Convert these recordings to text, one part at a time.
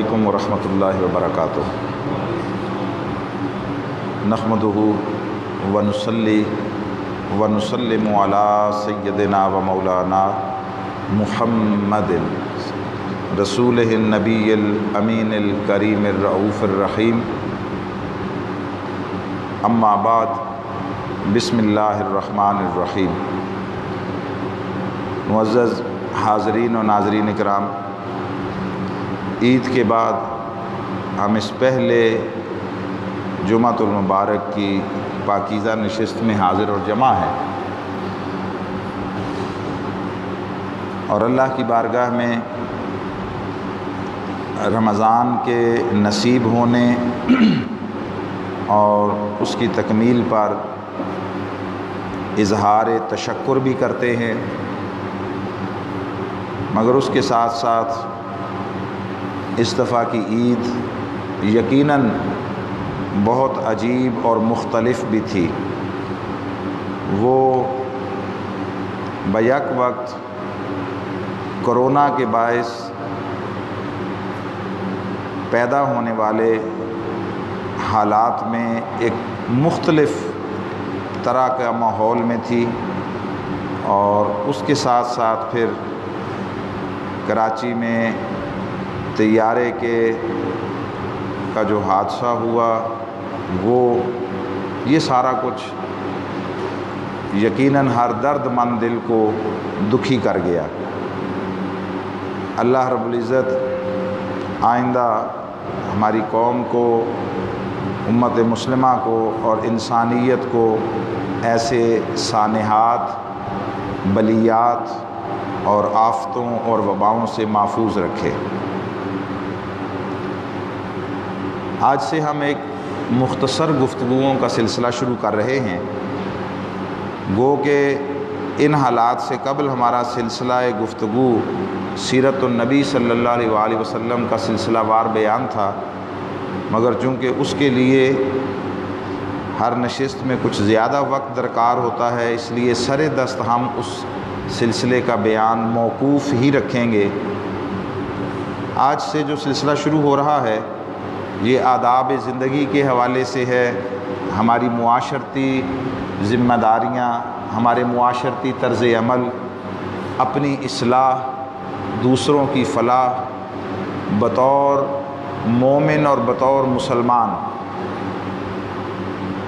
علیکم ورحمۃ اللہ وبرکاتہ۔ نحمدہ ونصلی ونسلم علی سیدنا و مولانا محمد رسولہ النبی الامین الکریم الرؤوف الرحیم، اما بعد، بسم اللہ الرحمن الرحیم۔ معزز حاضرین و ناظرین کرام، عید کے بعد ہم اس پہلے جمعۃ المبارک کی پاکیزہ نشست میں حاضر اور جمع ہیں، اور اللہ کی بارگاہ میں رمضان کے نصیب ہونے اور اس کی تکمیل پر اظہار تشکر بھی کرتے ہیں، مگر اس کے ساتھ ساتھ اس دفعہ کی عید یقیناً بہت عجیب اور مختلف بھی تھی۔ وہ بیک وقت کرونا کے باعث پیدا ہونے والے حالات میں ایک مختلف طرح کا ماحول میں تھی، اور اس کے ساتھ ساتھ پھر کراچی میں طیارے کا جو حادثہ ہوا، یہ سارا کچھ یقیناً ہر درد مند دل کو دکھی کر گیا۔ اللہ رب العزت آئندہ ہماری قوم کو، امت مسلمہ کو اور انسانیت کو ایسے سانحات، بلیات اور آفتوں اور وباؤں سے محفوظ رکھے۔ آج سے ہم ایک مختصر گفتگوؤں کا سلسلہ شروع کر رہے ہیں، گو کہ ان حالات سے قبل ہمارا سلسلہ گفتگو سیرت النبی صلی اللہ علیہ وآلہ وسلم کا سلسلہ وار بیان تھا، مگر چونکہ اس کے لیے ہر نشست میں کچھ زیادہ وقت درکار ہوتا ہے، اس لیے سر دست ہم اس سلسلے کا بیان موقوف ہی رکھیں گے۔ آج سے جو سلسلہ شروع ہو رہا ہے، یہ آداب زندگی کے حوالے سے ہے، ہماری معاشرتی ذمہ داریاں، ہمارے معاشرتی طرز عمل، اپنی اصلاح، دوسروں کی فلاح، بطور مومن اور بطور مسلمان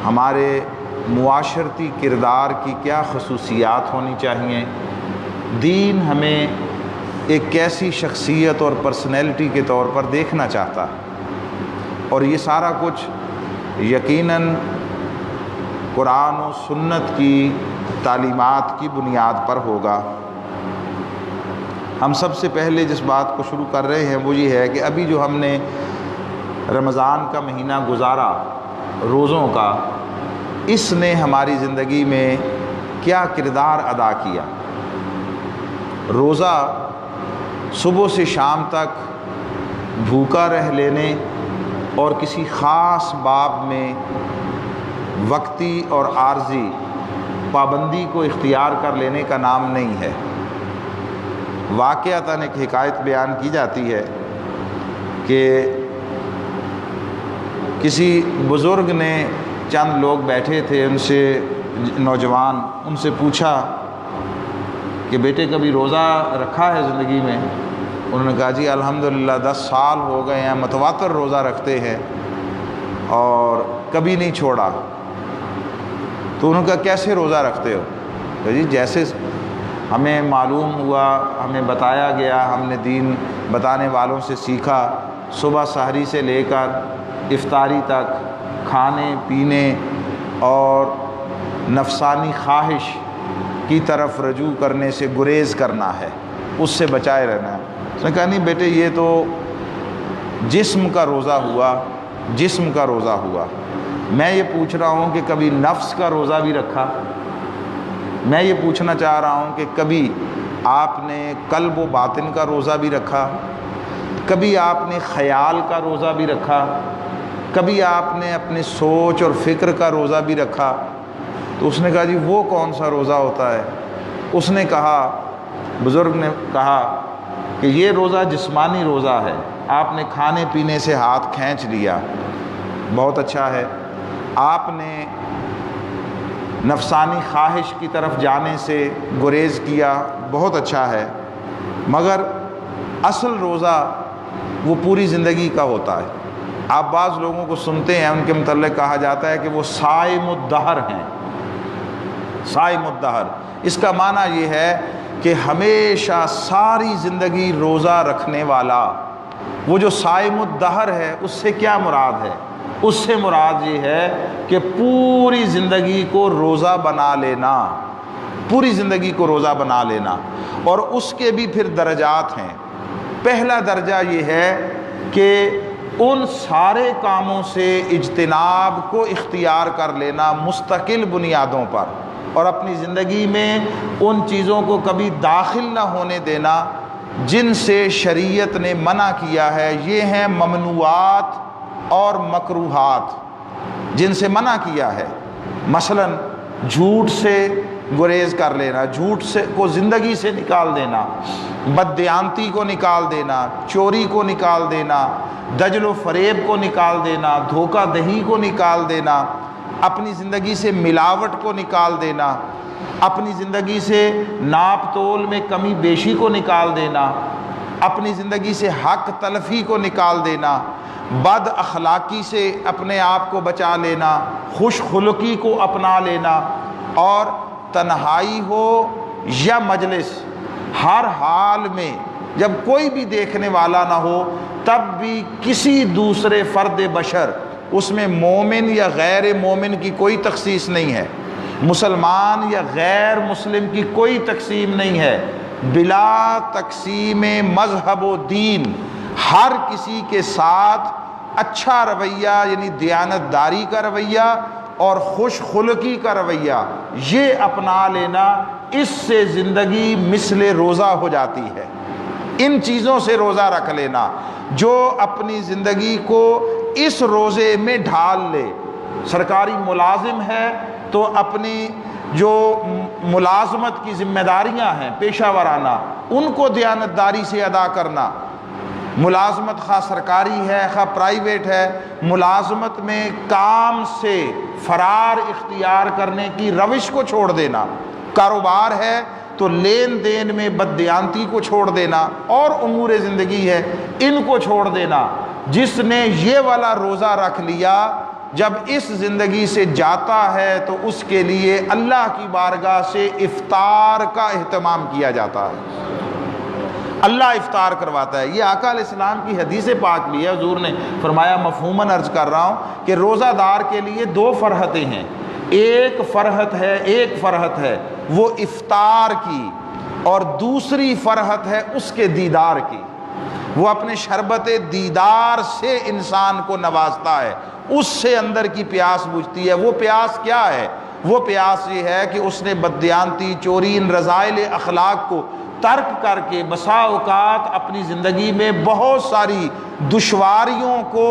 ہمارے معاشرتی کردار کی کیا خصوصیات ہونی چاہیے، دین ہمیں ایک کیسی شخصیت اور پرسنالٹی کے طور پر دیکھنا چاہتا ہے، اور یہ سارا کچھ یقیناً قرآن و سنت کی تعلیمات کی بنیاد پر ہوگا۔ ہم سب سے پہلے جس بات کو شروع کر رہے ہیں وہ یہ ہے کہ ابھی جو ہم نے رمضان کا مہینہ گزارا، روزوں کا، اس نے ہماری زندگی میں کیا کردار ادا کیا۔ روزہ صبح سے شام تک بھوکا رہ لینے اور کسی خاص باب میں وقتی اور عارضی پابندی کو اختیار کر لینے کا نام نہیں ہے۔ واقعتاً ایک حکایت بیان کی جاتی ہے کہ کسی بزرگ نے، چند لوگ بیٹھے تھے، ان سے نوجوان، ان سے پوچھا کہ بیٹے کبھی روزہ رکھا ہے زندگی میں؟ انہوں نے کہا جی الحمدللہ 10 سال ہو گئے ہیں، متواتر روزہ رکھتے ہیں اور کبھی نہیں چھوڑا۔ تو انہوں نے کہا کیسے روزہ رکھتے ہو؟ کہ جی جیسے ہمیں معلوم ہوا، ہمیں بتایا گیا، ہم نے دین بتانے والوں سے سیکھا، صبح سحری سے لے کر افطاری تک کھانے پینے اور نفسانی خواہش کی طرف رجوع کرنے سے گریز کرنا ہے، اس سے بچائے رہنا ہے۔ اس نے کہا نہیں بیٹے، یہ تو جسم کا روزہ ہوا، جسم کا روزہ ہوا، میں یہ پوچھ رہا ہوں کہ کبھی نفس کا روزہ بھی رکھا؟ میں یہ پوچھنا چاہ رہا ہوں کہ کبھی آپ نے قلب و باطن کا روزہ بھی رکھا؟ کبھی آپ نے خیال کا روزہ بھی رکھا؟ کبھی آپ نے اپنی سوچ اور فکر کا روزہ بھی رکھا؟ تو اس نے کہا جی وہ کون سا روزہ ہوتا ہے؟ اس نے کہا، بزرگ نے کہا کہ یہ روزہ جسمانی روزہ ہے، آپ نے کھانے پینے سے ہاتھ کھینچ لیا، بہت اچھا ہے۔ آپ نے نفسانی خواہش کی طرف جانے سے گریز کیا، بہت اچھا ہے، مگر اصل روزہ وہ پوری زندگی کا ہوتا ہے۔ آپ بعض لوگوں کو سنتے ہیں، ان کے متعلق کہا جاتا ہے کہ وہ صائم الدہر ہیں۔ صائم الدہر، اس کا معنی یہ ہے کہ ہمیشہ ساری زندگی روزہ رکھنے والا۔ وہ جو صائم الدہر ہے، اس سے کیا مراد ہے؟ اس سے مراد یہ ہے کہ پوری زندگی کو روزہ بنا لینا، پوری زندگی کو روزہ بنا لینا۔ اور اس کے بھی پھر درجات ہیں۔ پہلا درجہ یہ ہے کہ ان سارے کاموں سے اجتناب کو اختیار کر لینا مستقل بنیادوں پر، اور اپنی زندگی میں ان چیزوں کو کبھی داخل نہ ہونے دینا جن سے شریعت نے منع کیا ہے۔ یہ ہیں ممنوعات اور مکروہات، جن سے منع کیا ہے۔ مثلا جھوٹ سے گریز کر لینا، جھوٹ سے کو زندگی سے نکال دینا، بددیانتی کو نکال دینا، چوری کو نکال دینا، دجل و فریب کو نکال دینا، دھوکہ دہی کو نکال دینا، اپنی زندگی سے ملاوٹ کو نکال دینا، اپنی زندگی سے ناپ تول میں کمی بیشی کو نکال دینا، اپنی زندگی سے حق تلفی کو نکال دینا، بد اخلاقی سے اپنے آپ کو بچا لینا، خوش خلقی کو اپنا لینا، اور تنہائی ہو یا مجلس، ہر حال میں جب کوئی بھی دیکھنے والا نہ ہو تب بھی کسی دوسرے فرد بشر، اس میں مومن یا غیر مومن کی کوئی تخصیص نہیں ہے، مسلمان یا غیر مسلم کی کوئی تقسیم نہیں ہے، بلا تقسیم مذہب و دین ہر کسی کے ساتھ اچھا رویہ، یعنی دیانتداری کا رویہ اور خوش خلقی کا رویہ یہ اپنا لینا، اس سے زندگی مثل روزہ ہو جاتی ہے۔ ان چیزوں سے روزہ رکھ لینا، جو اپنی زندگی کو اس روزے میں ڈھال لے۔ سرکاری ملازم ہے تو اپنی جو ملازمت کی ذمہ داریاں ہیں پیشہ ورانہ، ان کو دیانتداری سے ادا کرنا۔ ملازمت خواہ سرکاری ہے خواہ پرائیویٹ ہے، ملازمت میں کام سے فرار اختیار کرنے کی روش کو چھوڑ دینا۔ کاروبار ہے تو لین دین میں بددیانتی کو چھوڑ دینا، اور امور زندگی ہے ان کو چھوڑ دینا۔ جس نے یہ والا روزہ رکھ لیا، جب اس زندگی سے جاتا ہے تو اس کے لیے اللہ کی بارگاہ سے افطار کا اہتمام کیا جاتا ہے، اللہ افطار کرواتا ہے۔ یہ آقا علیہ السلام کی حدیث پاک بھی ہے، حضور نے فرمایا، مفہوماً عرض کر رہا ہوں کہ روزہ دار کے لیے دو فرحتیں ہیں، ایک فرحت ہے وہ افطار کی، اور دوسری فرحت ہے اس کے دیدار کی۔ وہ اپنے شربت دیدار سے انسان کو نوازتا ہے، اس سے اندر کی پیاس بجھتی ہے۔ وہ پیاس کیا ہے؟ وہ پیاس یہ ہے کہ اس نے بددیانتی، چوری، ان رذائل اخلاق کو ترک کر کے بسا اوقات اپنی زندگی میں بہت ساری دشواریوں کو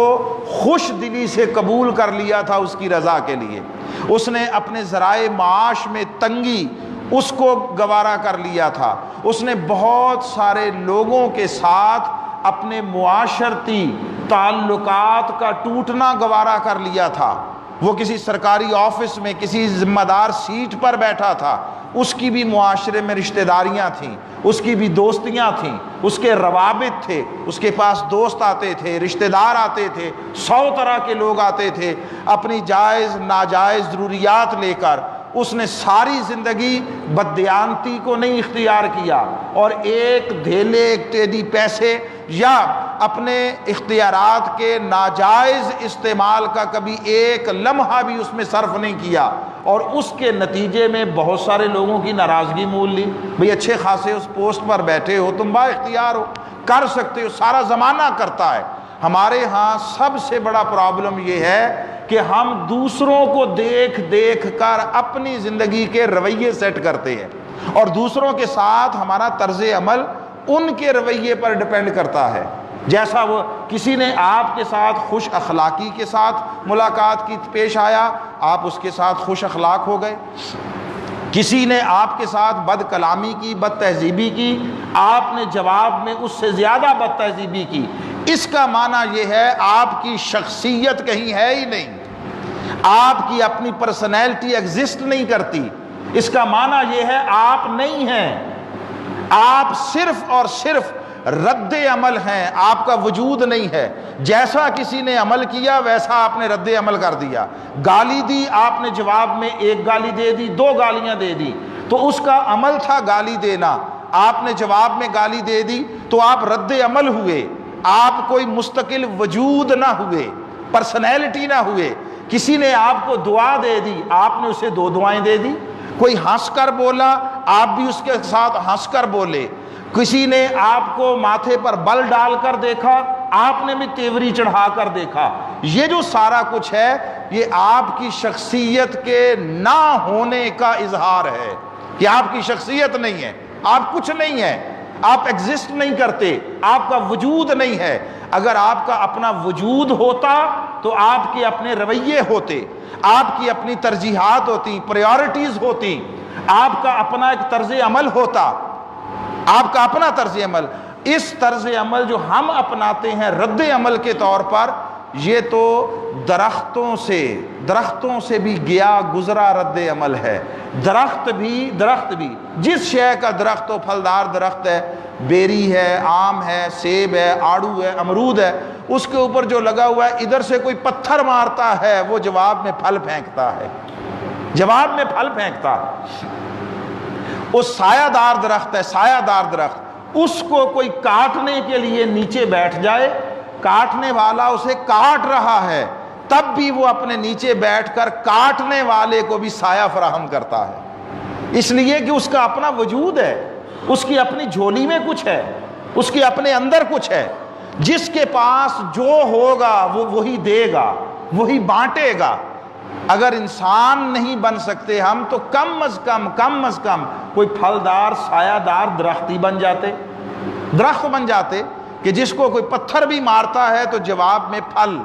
خوش دلی سے قبول کر لیا تھا اس کی رضا کے لیے۔ اس نے اپنے ذرائع معاش میں تنگی اس کو گوارا کر لیا تھا۔ اس نے بہت سارے لوگوں کے ساتھ اپنے معاشرتی تعلقات کا ٹوٹنا گوارا کر لیا تھا۔ وہ کسی سرکاری آفس میں کسی ذمہ دار سیٹ پر بیٹھا تھا، اس کی بھی معاشرے میں رشتہ داریاں تھیں، اس کی بھی دوستیاں تھیں، اس کے روابط تھے، اس کے پاس دوست آتے تھے، رشتہ دار آتے تھے، 100 طرح کے لوگ آتے تھے، اپنی جائز ناجائز ضروریات لے کر۔ اس نے ساری زندگی بددیانتی کو نہیں اختیار کیا، اور ایک دھیلے ایک ٹیڈی پیسے یا اپنے اختیارات کے ناجائز استعمال کا کبھی ایک لمحہ بھی اس میں صرف نہیں کیا، اور اس کے نتیجے میں بہت سارے لوگوں کی ناراضگی مول لی۔ بھئی اچھے خاصے اس پوسٹ پر بیٹھے ہو، تم با اختیار ہو، کر سکتے ہو، سارا زمانہ کرتا ہے۔ ہمارے ہاں سب سے بڑا پرابلم یہ ہے کہ ہم دوسروں کو دیکھ دیکھ کر اپنی زندگی کے رویے سیٹ کرتے ہیں، اور دوسروں کے ساتھ ہمارا طرز عمل ان کے رویے پر ڈپینڈ کرتا ہے۔ جیسا وہ کسی نے آپ کے ساتھ خوش اخلاقی کے ساتھ ملاقات کی، پیش آیا، آپ اس کے ساتھ خوش اخلاق ہو گئے۔ کسی نے آپ کے ساتھ بد کلامی کی، بد تہذیبی کی، آپ نے جواب میں اس سے زیادہ بد تہذیبی کی۔ اس کا معنی یہ ہے آپ کی شخصیت کہیں ہے ہی نہیں، آپ کی اپنی پرسنالٹی ایگزسٹ نہیں کرتی۔ اس کا معنی یہ ہے آپ نہیں ہیں، آپ صرف اور صرف رد عمل ہیں، آپ کا وجود نہیں ہے۔ جیسا کسی نے عمل کیا ویسا آپ نے رد عمل کر دیا۔ گالی دی، آپ نے جواب میں ایک گالی دے دی، دو گالیاں دے دی، تو اس کا عمل تھا گالی دینا، آپ نے جواب میں گالی دے دی تو آپ رد عمل ہوئے، آپ کوئی مستقل وجود نہ ہوئے، پرسنالٹی نہ ہوئے۔ کسی نے آپ کو دعا دے دی، آپ نے اسے دو دعائیں دے دی۔ کوئی ہنس کر بولا، آپ بھی اس کے ساتھ ہنس کر بولے۔ کسی نے آپ کو ماتھے پر بل ڈال کر دیکھا، آپ نے بھی تیوری چڑھا کر دیکھا۔ یہ جو سارا کچھ ہے یہ آپ کی شخصیت کے نہ ہونے کا اظہار ہے کہ آپ کی شخصیت نہیں ہے، آپ کچھ نہیں ہے، آپ ایگزسٹ نہیں کرتے، آپ کا وجود نہیں ہے۔ اگر آپ کا اپنا وجود ہوتا تو آپ کے اپنے رویے ہوتے، آپ کی اپنی ترجیحات ہوتی، پریورٹیز ہوتی، آپ کا اپنا ایک طرز عمل ہوتا، آپ کا اپنا طرز عمل۔ اس طرز عمل جو ہم اپناتے ہیں رد عمل کے طور پر، یہ تو درختوں سے بھی گیا گزرا رد عمل ہے۔ درخت بھی جس شے کا درخت ہو، پھلدار درخت ہے، بیری ہے، آم ہے، سیب ہے، آڑو ہے، امرود ہے، اس کے اوپر جو لگا ہوا ہے ادھر سے کوئی پتھر مارتا ہے وہ جواب میں پھل پھینکتا ہے، جواب میں پھل پھینکتا ہے۔ وہ سایہ دار درخت ہے، سایہ دار درخت، اس کو کوئی کاٹنے کے لیے نیچے بیٹھ جائے، کاٹنے والا اسے کاٹ رہا ہے، تب بھی وہ اپنے نیچے بیٹھ کر کاٹنے والے کو بھی سایہ فراہم کرتا ہے، اس لیے کہ اس کا اپنا وجود ہے، اس کی اپنی جھولی میں کچھ ہے، اس کے اپنے اندر کچھ ہے۔ جس کے پاس جو ہوگا وہ وہی دے گا، وہی بانٹے گا۔ اگر انسان نہیں بن سکتے ہم تو کم از کم کوئی پھلدار سایہ دار درخت ہی بن جاتے کہ جس کو کوئی پتھر بھی مارتا ہے تو جواب میں پھل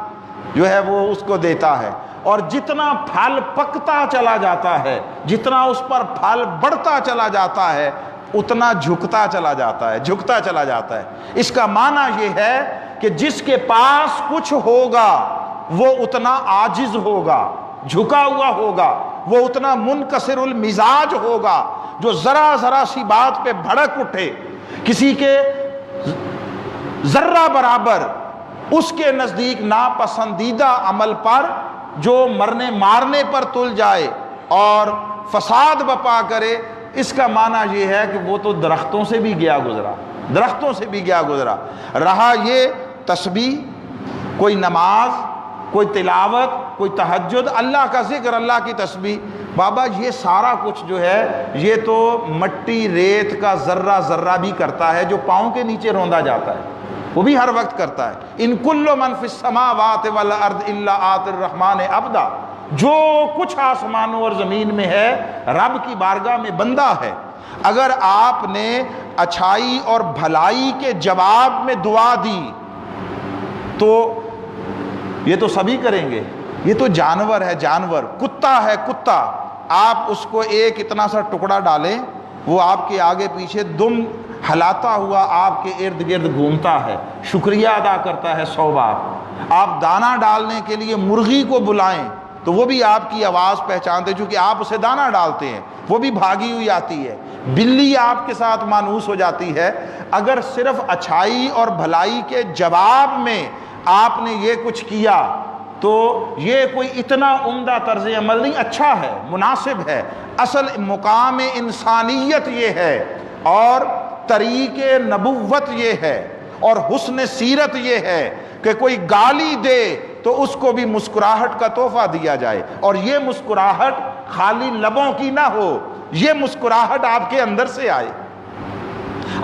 جو ہے وہ اس کو دیتا ہے۔ اور جتنا پھل پکتا چلا جاتا ہے، جتنا اس پر پھل بڑھتا چلا جاتا ہے، اتنا جھکتا چلا جاتا ہے۔ اس کا معنی یہ ہے کہ جس کے پاس کچھ ہوگا وہ اتنا عاجز ہوگا، جھکا ہوا ہوگا، وہ اتنا منکسر المزاج ہوگا، جو ذرا سی بات پہ بھڑک اٹھے، کسی کے ذرہ برابر اس کے نزدیک ناپسندیدہ عمل پر جو مرنے مارنے پر تل جائے اور فساد بپا کرے۔ اس کا معنی یہ ہے کہ وہ تو درختوں سے بھی گیا گزرا۔ رہا یہ تسبیح، کوئی نماز، کوئی تلاوت، کوئی تہجد، اللہ کا ذکر، اللہ کی تسبیح، بابا یہ سارا کچھ جو ہے یہ تو مٹی ریت کا ذرہ بھی کرتا ہے جو پاؤں کے نیچے روندا جاتا ہے، وہ بھی ہر وقت کرتا ہے۔ ان کل من فی السماوات والارض الا آتی الرحمن عبدا، جو کچھ آسمانوں اور زمین میں ہے رب کی بارگاہ میں بندہ ہے۔ اگر آپ نے اچھائی اور بھلائی کے جواب میں دعا دی تو یہ تو سبھی کریں گے، یہ تو جانور ہے، کتا ہے، کتا، آپ اس کو ایک اتنا سا ٹکڑا ڈالیں، وہ آپ کے آگے پیچھے دم ہلاتا ہوا آپ کے ارد گرد گھومتا ہے، شکریہ ادا کرتا ہے 100 بار۔ آپ دانہ ڈالنے کے لیے مرغی کو بلائیں تو وہ بھی آپ کی آواز پہچانتے، چونکہ آپ اسے دانہ ڈالتے ہیں، وہ بھی بھاگی ہوئی آتی ہے۔ بلی آپ کے ساتھ مانوس ہو جاتی ہے۔ اگر صرف اچھائی اور بھلائی کے جواب میں آپ نے یہ کچھ کیا تو یہ کوئی اتنا عمدہ طرز عمل نہیں، اچھا ہے، مناسب ہے۔ اصل مقام انسانیت یہ ہے اور طریق نبوت یہ ہے اور حسن سیرت یہ ہے کہ کوئی گالی دے تو اس کو بھی مسکراہٹ کا تحفہ دیا جائے، اور یہ مسکراہٹ خالی لبوں کی نہ ہو، یہ مسکراہٹ آپ کے اندر سے آئے۔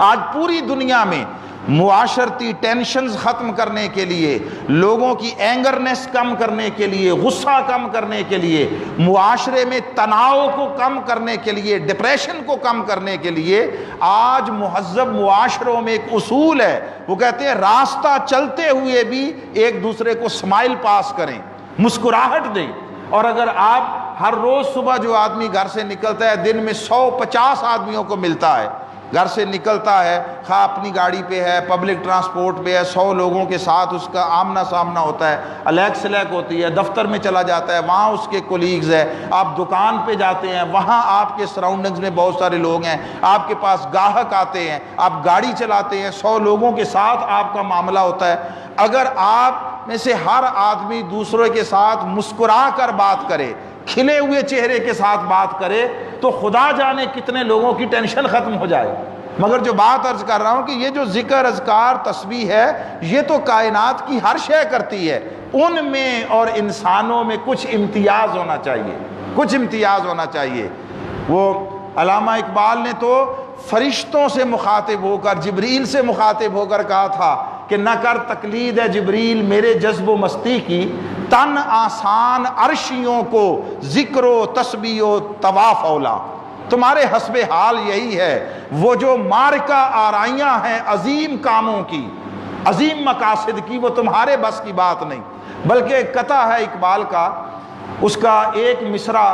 آج پوری دنیا میں معاشرتی ٹینشنز ختم کرنے کے لیے، لوگوں کی اینگرنیس کم کرنے کے لیے، غصہ کم کرنے کے لیے، معاشرے میں تناؤ کو کم کرنے کے لیے، ڈپریشن کو کم کرنے کے لیے آج مہذب معاشروں میں ایک اصول ہے، وہ کہتے ہیں راستہ چلتے ہوئے بھی ایک دوسرے کو اسمائل پاس کریں، مسکراہٹ دیں۔ اور اگر آپ ہر روز صبح جو آدمی گھر سے نکلتا ہے دن میں 150 آدمیوں کو ملتا ہے، گھر سے نکلتا ہے، خواہ اپنی گاڑی پہ ہے، پبلک ٹرانسپورٹ پہ ہے، 100 لوگوں کے ساتھ اس کا آمنا سامنا ہوتا ہے، الیک سلیک ہوتی ہے، دفتر میں چلا جاتا ہے، وہاں اس کے کولیگز ہیں، آپ دکان پہ جاتے ہیں، وہاں آپ کے سراؤنڈنگز میں بہت سارے لوگ ہیں، آپ کے پاس گاہک آتے ہیں، آپ گاڑی چلاتے ہیں، 100 لوگوں کے ساتھ آپ کا معاملہ ہوتا ہے۔ اگر آپ میں سے ہر آدمی دوسرے کے ساتھ مسکرا کر بات کرے، کھلے ہوئے چہرے کے ساتھ بات کرے، تو خدا جانے کتنے لوگوں کی ٹینشن ختم ہو جائے۔ مگر جو بات عرض کر رہا ہوں کہ یہ جو ذکر، اذکار، تسبیح ہے، یہ تو کائنات کی ہر شے کرتی ہے، ان میں اور انسانوں میں کچھ امتیاز ہونا چاہیے، کچھ امتیاز ہونا چاہیے۔ وہ علامہ اقبال نے تو فرشتوں سے مخاطب ہو کر، جبریل سے مخاطب ہو کر کہا تھا کہ نہ کر تقلید ہے جبریل میرے جذب و مستی کی، تن آسان عرشیوں کو ذکر و تسبیح و طواف اولا۔ تمہارے حسب حال یہی ہے، وہ جو معرکہ آرائیاں ہیں عظیم کاموں کی، عظیم مقاصد کی، وہ تمہارے بس کی بات نہیں۔ بلکہ قطع ہے اقبال کا، اس کا ایک مصرع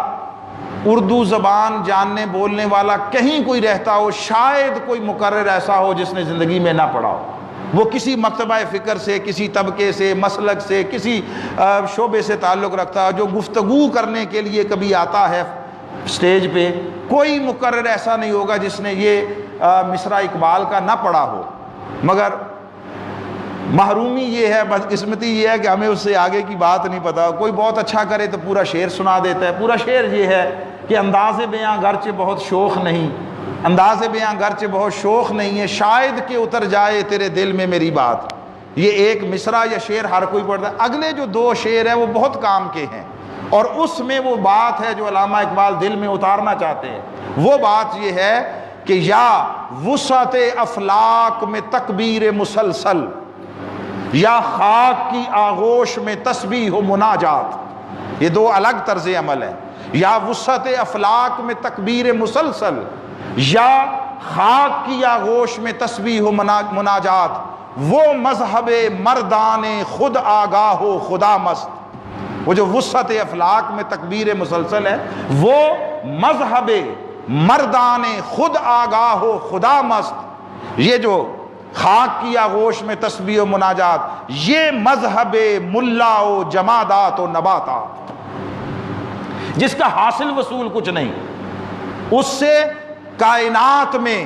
اردو زبان جاننے بولنے والا کہیں کوئی رہتا ہو، شاید کوئی مقرر ایسا ہو جس نے زندگی میں نہ پڑھا ہو۔ وہ کسی مکتبہ فکر سے، کسی طبقے سے، مسلک سے، کسی شعبے سے تعلق رکھتا ہے، جو گفتگو کرنے کے لیے کبھی آتا ہے سٹیج پہ، کوئی مقرر ایسا نہیں ہوگا جس نے یہ مصرع اقبال کا نہ پڑھا ہو۔ مگر محرومی یہ ہے، بدقسمتی یہ ہے کہ ہمیں اس سے آگے کی بات نہیں پتا۔ کوئی بہت اچھا کرے تو پورا شعر سنا دیتا ہے۔ پورا شعر یہ ہے کہ انداز بیاں گرچہ بہت شوخ نہیں، انداز بیاں گرچہ بہت شوخ نہیں ہے، شاید کہ اتر جائے تیرے دل میں میری بات۔ یہ ایک مصرع یا شعر ہر کوئی پڑھتا ہے۔ اگلے جو 2 شعر ہیں وہ بہت کام کے ہیں، اور اس میں وہ بات ہے جو علامہ اقبال دل میں اتارنا چاہتے ہیں۔ وہ بات یہ ہے کہ یا وسعت افلاک میں تکبیر مسلسل، یا خاک کی آغوش میں تسبیح و مناجات۔ یہ 2 الگ طرز عمل ہیں۔ یا وسعت افلاک میں تکبیر مسلسل، یا خاک کی آغوش میں تسبیح و مناجات، وہ مذہب مردان خود آگاہ و خدا مست۔ وہ جو وسعت افلاک میں تکبیر مسلسل ہے، وہ مذہب مردان خود آگاہ و خدا مست۔ یہ جو خاک کی آغوش میں تسبیح و مناجات، یہ مذہب ملا و جمادات و نباتات، جس کا حاصل وصول کچھ نہیں، اس سے کائنات میں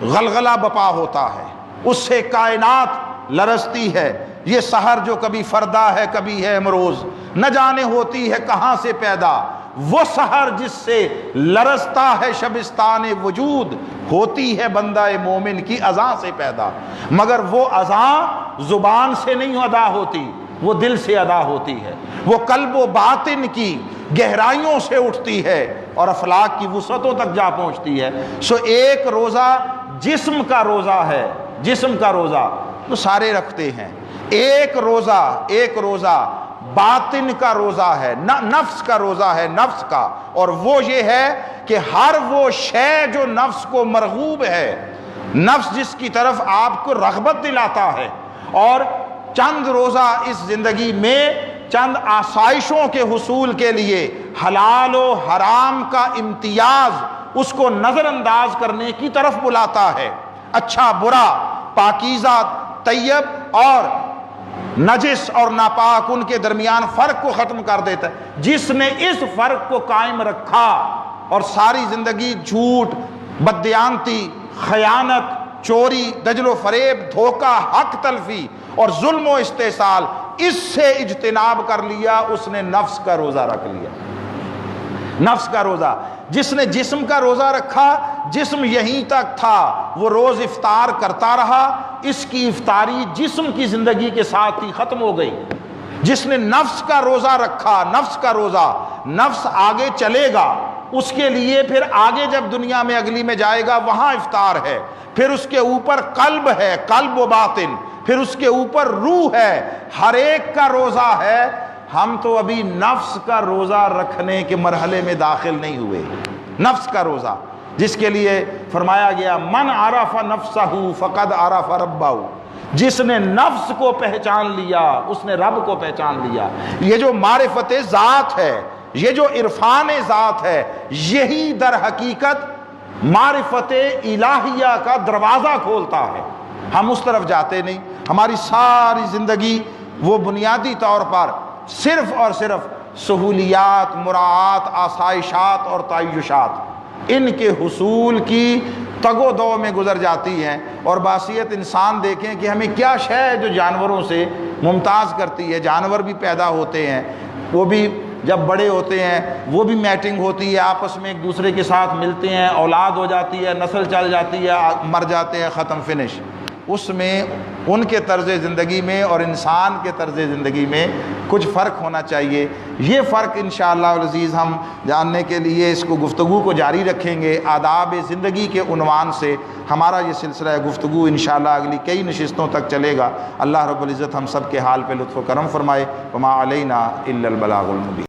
غلغلہ بپا ہوتا ہے، اس سے کائنات لرزتی ہے۔ یہ سحر جو کبھی فردا ہے کبھی ہے امروز، نہ جانے ہوتی ہے کہاں سے پیدا، وہ سحر جس سے لرزتا ہے شبستان وجود، ہوتی ہے بندہ مومن کی اذان سے پیدا۔ مگر وہ اذان زبان سے نہیں ادا ہوتی، وہ دل سے ادا ہوتی ہے، وہ قلب و باطن کی گہرائیوں سے اٹھتی ہے اور افلاک کی وسعتوں تک جا پہنچتی ہے۔ سو ایک روزہ جسم کا روزہ ہے، جسم کا روزہ تو سارے رکھتے ہیں، ایک روزہ باطن کا روزہ ہے، نفس کا روزہ ہے، نفس کا، اور وہ یہ ہے کہ ہر وہ شے جو نفس کو مرغوب ہے، نفس جس کی طرف آپ کو رغبت دلاتا ہے، اور چند روزہ اس زندگی میں چند آسائشوں کے حصول کے لیے حلال و حرام کا امتیاز اس کو نظر انداز کرنے کی طرف بلاتا ہے، اچھا برا، پاکیزہ طیب اور نجس اور ناپاک ان کے درمیان فرق کو ختم کر دیتا ہے۔ جس نے اس فرق کو قائم رکھا اور ساری زندگی جھوٹ، بددیانتی، خیانت، چوری، دجل و فریب، دھوکہ، حق تلفی اور ظلم و استحصال، اس سے اجتناب کر لیا، اس نے نفس کا روزہ رکھ لیا۔ نفس کا روزہ، جس نے جسم کا روزہ رکھا، جسم یہیں تک تھا، وہ روز افطار کرتا رہا، اس کی افطاری جسم کی زندگی کے ساتھ ہی ختم ہو گئی۔ جس نے نفس کا روزہ رکھا، نفس کا روزہ، نفس آگے چلے گا، اس کے لیے پھر آگے جب دنیا میں اگلی میں جائے گا وہاں افطار ہے، پھر اس کے اوپر قلب ہے، قلب و باطن، پھر اس کے اوپر روح ہے، ہر ایک کا روزہ ہے۔ ہم تو ابھی نفس کا روزہ رکھنے کے مرحلے میں داخل نہیں ہوئے۔ نفس کا روزہ جس کے لیے فرمایا گیا من عرف نفسہ فقد عرف ربہ، جس نے نفس کو پہچان لیا اس نے رب کو پہچان لیا۔ یہ جو معرفت ذات ہے، یہ جو عرفان ذات ہے، یہی در حقیقت معرفت الہیہ کا دروازہ کھولتا ہے۔ ہم اس طرف جاتے نہیں، ہماری ساری زندگی وہ بنیادی طور پر صرف اور صرف سہولیات، مراعات، آسائشات اور تعیشات، ان کے حصول کی تگ و دو میں گزر جاتی ہیں، اور باصیت انسان دیکھیں کہ ہمیں کیا شے ہے جو جانوروں سے ممتاز کرتی ہے۔ جانور بھی پیدا ہوتے ہیں، وہ بھی جب بڑے ہوتے ہیں وہ بھی میٹنگ ہوتی ہے، آپس میں ایک دوسرے کے ساتھ ملتے ہیں، اولاد ہو جاتی ہے، نسل چل جاتی ہے، مر جاتے ہیں، ختم، فنش۔ اس میں ان کے طرز زندگی میں اور انسان کے طرز زندگی میں کچھ فرق ہونا چاہیے۔ یہ فرق انشاءاللہ العزیز ہم جاننے کے لیے اس کو گفتگو کو جاری رکھیں گے۔ آداب زندگی کے عنوان سے ہمارا یہ سلسلہ گفتگو انشاءاللہ اگلی کئی نشستوں تک چلے گا۔ اللہ رب العزت ہم سب کے حال پہ لطف و کرم فرمائے۔ وما علینا الا البلاغ المبین۔